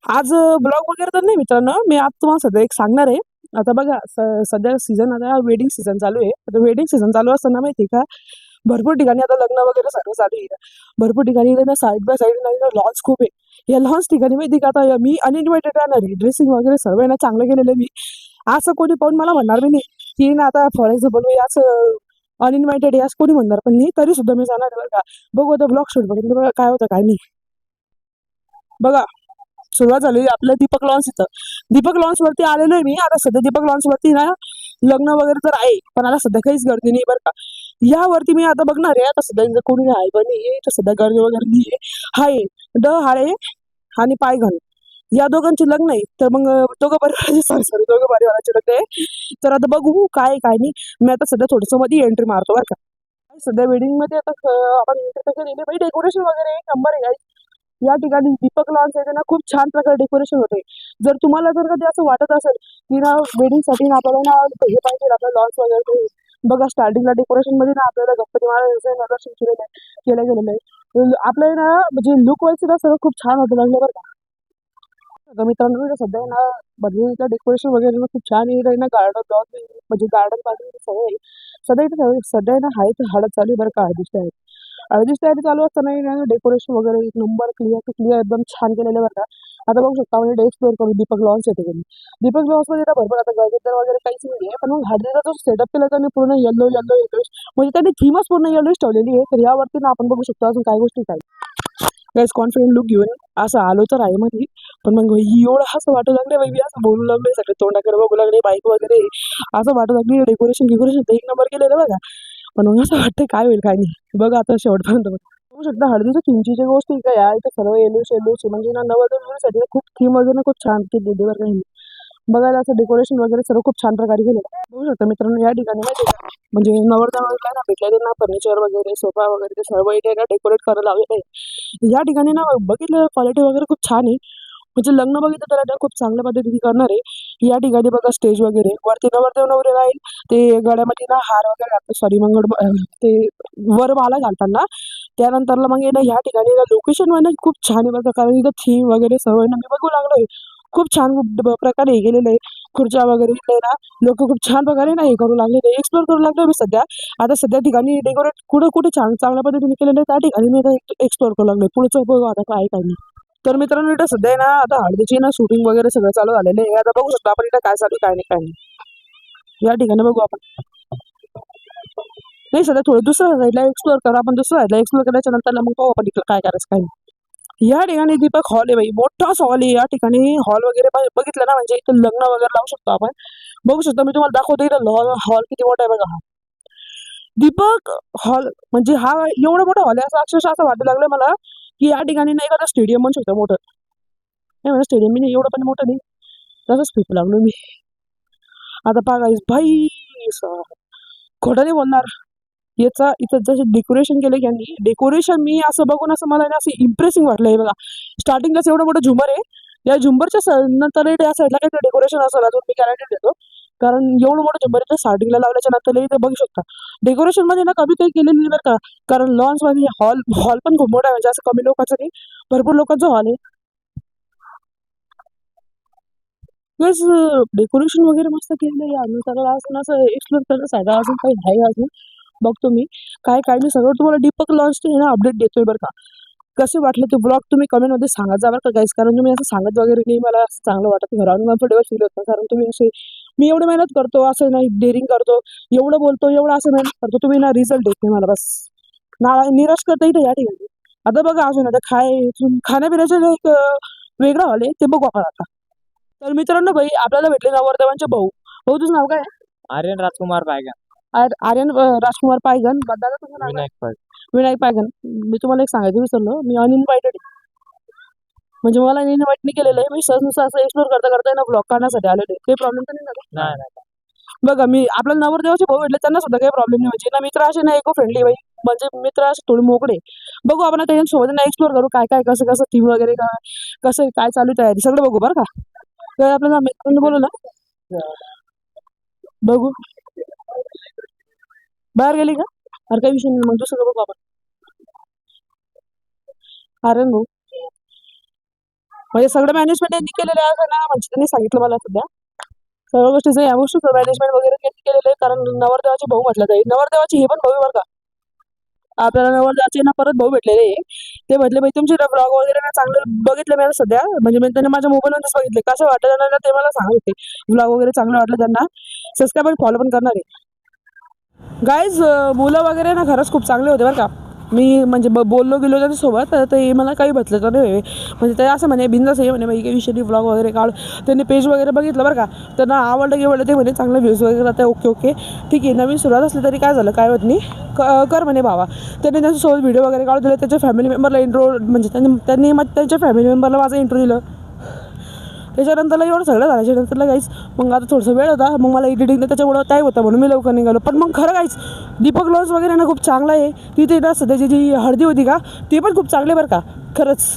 आज ब्लॉग वगैरे तर नाही मित्रांनो, मी आज तुम्हाला सध्या एक सांगणार आहे. आता बघा सध्या सीझन आता वेडिंग सीझन चालू आहे. आता वेडिंग सीझन चालू असताना माहिती आहे का, भरपूर ठिकाणी आता लग्न वगैरे सर्व चालू आहे. भरपूर ठिकाणी ना साईड बाय साईड लॉन्स खूप आहे. या लॉन्स ठिकाणी माहिती आहे का, आता मी अनइन्व्हायटेड राहणार आहे. ड्रेसिंग वगैरे सर्व आहे ना चांगलं केलेलं आहे मी. असं कोणी पाहून मला म्हणणार बी नाही, की ना आता फॉर एक्झाम्पल मी असं अनइन्व्हायटेड आहे असं कोणी म्हणणार पण नाही. तरी सुद्धा मी जाणार आहे बरं का. बघू आता ब्लॉग शूट बघितलं बघा काय होतं काय नाही. बघा सुरुवात झाली आपल्या दीपक लॉन्स इथं. दीपक लॉन्स वरती आलेलो आहे मी. आता सध्या दीपक लॉन्स वरती ना लग्न वगैरे तर आहे, पण आता सध्या काहीच गर्दी नाही बरं का. यावरती मी आता बघणार आहे. आता सध्या इथं कोणी आहे पण नाही, तर सध्या गर्दी वगैरे नाही आहे. हाळे आणि पायघन या दोघांचे लग्न आहे. तर मग दोघं परिवाराचे सॉरी दोघं परिवाराचे लग्न आहे. तर आता बघू काय काय नाही. मी आता सध्या थोडस मध्ये एंट्री मारतो बरं का. सध्या वेडिंग मध्ये आता आपण डेकोरेशन वगैरे एक नंबर आहे. या ठिकाणी दीपक लॉन्स आहे ना खूप छान प्रकारे डेकोरेशन होते. जर तुम्हाला जर कधी असं वाटत असेल की ना वेडिंग साठी ना आपल्याला ना हे पाहिजे आपलं लॉन्स वगैरे ते बघा स्टार्टिंगला डेकोरेशन मध्ये ना आपल्याला गणपती महाराजांचं दर्शन केलं गेलेलं आहे. आपलं ना म्हणजे लुक वाईज सुद्धा सगळं खूप छान होतं लागलं बरं का. आता मित्रांनो इथं सध्या आहे ना भरलेलं डेकोरेशन वगैरे ना खूप छान आहे ना गार्डन म्हणजे गार्डन पाहिजे सगळं आहे. सध्या इथं सध्या आहे ना हळद चालू आहे बरं का हळदीची हळदीची तयारी चालू असताना ना डेकोरेशन वगैरे एक नंबर क्लिअर टू क्लिअर एकदम छान केलेलं बरं का. आता बघू शकता म्हणजे एक्सप्लोर करू दीपक लॉन्स येते कधी. दीपक लॉन्स मध्ये ना भरपूर आता गजर वगैरे काहीच नाही आहे, पण मग हळदीचा जो सेटअप केला त्यांनी पूर्ण येल्लो येल्लो येल्लो म्हणजे त्यांनी थीमच पूर्ण येल्लोच ठेवलेली आहे. तर यावरती ना आपण बघू शकतो अजून काही गोष्टी काय गाईस कॉन्फिडंट लुक घेऊन असं आलो तर आहे मध्ये. पण मग एवढं असं वाटू लागले बाई मी असं बोलू लागले सगळे तोंडाकडे बघू लागले बाईक वगैरे असं वाटू लागले डेकोरेशन डेकोरेशन एक नंबर केलेलं बघा. पण मग असं वाटतं काय होईल काय नाही बघा आता शेवटपर्यंत बघू शकता हळदीच्या किमतीच्या गोष्टी काय या इथं सर्व येलो शेलोची म्हणजे ना नवरदेवासाठी खूप थीम वगैरे ना खूप छान ती दिली बरं काही बघायला असं डेकोरेशन वगैरे सर्व खूप छान प्रकारे केलं बघू शकता मित्रांनो. या ठिकाणी माहिती आहे का म्हणजे नवरदेवाला ना भेटलेले ना फर्निचर वगैरे सोफा वगैरे ते सर्व इथे ना डेकोरेट करायला लावलेलं आहे. या ठिकाणी ना बघितलं क्वालिटी वगैरे खूप छान आहे. म्हणजे लग्न बघितलं तर आता खूप चांगल्या पद्धतीने करणार आहे. या ठिकाणी बघा स्टेज वगैरे वरती नवरदेव नवरी राहील ते गळ्यामध्ये ना हार वगैरे घालतात सॉरी ते वर माला घालताना त्यानंतरला मग आहे ना ह्या ठिकाणी लोकेशन म्हणजे खूप छान आहे बघा. कारण इथं थीम वगैरे सर्व आहे ना मी बघू लागलोय खूप छान प्रकारे हे गेलेलं आहे. खुर्च्या वगैरे इथले ना लोक खूप छान प्रकारे ना हे करू लागले एक्सप्लोर करू लागले मी सध्या. आता सध्या ठिकाणी डेकोरेट कुठं कुठे छान चांगल्या पद्धतीने केलेलं आहे त्या ठिकाणी मी एक्सप्लोर करू लागले. पुढचं बघू आता काय काय नाही. तर मित्रांनो इथं सध्या आहे ना आता हळदीची ना शूटिंग वगैरे सगळं चालू झालेलं आहे. आता बघू शकतो आपण इथं काय चालू काय नाही काय नाही. या ठिकाणी बघू आपण नाही सध्या थोडं दुसऱ्या साईडला एक्सप्लोर करू आपण. दुसऱ्या साईडला एक्सप्लोर केल्याच्या नंतर मग पाहू आपण इथं काय करायचं काय नाही. या ठिकाणी दीपक हॉल आहे बाई मोठाच हॉल आहे. या ठिकाणी हॉल वगैरे बघितलं ना म्हणजे इथं लग्न वगैरे लावू शकतो आपण. बघू शकतो मी तुम्हाला दाखवतो इथं हॉल किती मोठा आहे बघा. दीपक हॉल म्हणजे हा एवढा मोठा हॉल आहे असं अक्षरशः असं वाटू लागलं मला की या ठिकाणी नाही एखादा स्टेडियम म्हणू शकतो मोठं. नाही म्हणजे स्टेडियम मी नाही एवढं पण मोठं नाही तसंच फिरू लागलो मी. आता बघा भाई खोटं नाही बोलणार. याचा इथं जसं डेकोरेशन केलं यांनी डेकोरेशन मी असं बघून असं मला ना असं इम्प्रेसिंग वाटलंय बघा. स्टार्टिंगलाच एवढं मोठं झुंबर आहे. या झुंबरच्या नंतर या साईडला काही डेकोरेशन असेल अजून मी गॅरंटी देतो. कारण एवढं मोठं झुंबर इथं स्टार्टिंगला लावल्याच्या नंतर इथे बघू शकता डेकोरेशन मध्ये ना कमी काही केलेलं नाही बरं का. कारण लॉन्स मध्ये हॉल हॉल पण खूप मोठा आहे म्हणजे असं कमी लोकांचं नाही भरपूर लोकांचा हॉल आहे. प्लस डेकोरेशन वगैरे मस्त केलेलं आहे. आणि त्याला अजून असं एक्सप्लोर करण्यास आहे अजून काही आहे अजून बघतो मी काय काय मी सगळं तुम्हाला दीपक लॉन्चचे ना अपडेट देतोय बरं का. कसे वाटले ते ब्लॉग तुम्ही कमेंटमध्ये सांगत जा बरं का गाईस. कारण तुम्ही असं सांगत वगैरे नाही मला असं चांगलं वाटत घरावर कम्फर्टेबल फील होतं. कारण तुम्ही असे मी एवढं मेहनत करतो असं नाही डेअरिंग करतो एवढं बोलतो एवढं असं मेहनत करतो तुम्ही ना रिझल्ट देत नाही मला बस ना निराश करता इथे या ठिकाणी. आता बघा अजून आता खाण्यापिण्याचं एक वेगळं हॉल आहे ते बघू आपण आता. तर मित्रांनो भाई आपल्याला भेटले नवरदेवांचे भाऊ. भाऊ तुझं नाव काय आहे? आर्यन राजकुमार पायगन. आर्यन राजकुमार पायघन दादा तुझं नाव काय? विनायक पायगन. विनायक पायघन. मी तुम्हाला एक सांगायचं विसरलो मी अनइन्व्हायटेड म्हणजे मला इन्व्हाइट नाही केलेलं आहे. मी सहज असं एक्सप्लोर करता करता ना ब्लॉग करण्यासाठी आलेले काही प्रॉब्लेम तर नाही झाला. नाही नाही बघा मी आपल्याला नवरदेवाचे भाऊ भेटले त्यांना सुद्धा काही प्रॉब्लेम नाही म्हणजे ना मित्र असे ना इको फ्रेंडली बाई म्हणजे मित्र असे थोडे मोकळे. बघू आपण त्यांच्यासोबत ना एक्सप्लोर करू काय काय कसं कसं थीम वगैरे कसं काय चालू आहे तयारी सगळं बघू बरं का. तर आपल्याला मित्रांनी बोलू ना बघू बाहेर गेली का अरे काही विषय नाही मग दुसरं बघू आपण. आर्यन भाऊ म्हणजे सगळं मॅनेजमेंट यांनी केलेलं आहे असं ना, म्हणजे त्यांनी सांगितलं मला सध्या सर्व गोष्टीचं या गोष्टीचं मॅनेजमेंट वगैरे त्यांनी केलेलं आहे. कारण नवरदेवाचे भाऊ म्हटलं जाईल, नवरदेवाचे हे पण भाऊ आहे बरं का. आपल्याला नवरदेवाचे ना परत भाऊ भेटलेले आहे. ते म्हटले बाई तुमचे ब्लॉग वगैरे ना चांगले बघितले मी आता सध्या, म्हणजे मी त्यांनी माझ्या मोबाईलवरच बघितले, कसं वाटतं त्यांना ना ते मला सांगत होते. ब्लॉग वगैरे चांगलं वाटलं त्यांना, सबस्क्राईब आणि फॉलो पण करणार आहे. गाईज मुलं वगैरे ना खरंच खूप चांगले होते बरं का. मी म्हणजे बोललो गेलो त्यांच्यासोबत तर ते मला काही म्हटलं तर नाही, म्हणजे ते असं म्हणे बिंदास आहे म्हणे, मग काही विषयी ब्लॉग वगैरे काढ. त्यांनी पेज वगैरे बघितलं बरं का, त्यांना आवडलं ते म्हणे चांगलं व्ह्यूज वगैरे राहते, ओके ओके ठीक आहे. नवीन सुरुवात असली तरी काय झालं काय होत नाही, कर म्हणे भावा. त्यांनी त्यांच्यासोबत व्हिडिओ वगैरे काढून दिले, त्याच्या फॅमिली मेंबरला इंट्रो, म्हणजे त्यांनी मग त्यांच्या फॅमिली मेंबरला माझं इंट्रो दिलं. त्याच्यानंतरला एवढं सगळं झाल्याच्यानंतरला काहीच मग आता थोडंसं वेळ होता, मग मला एडिटिंग त्याच्यामुळं काय होतं म्हणून मी लवकर निघालो. पण मग खरं काहीच दीपक लॉन्स वगैरे ना खूप चांगला आहे. तिथे ना सध्याची जी हळदी होती का ती पण खूप चांगली बरं का खरंच.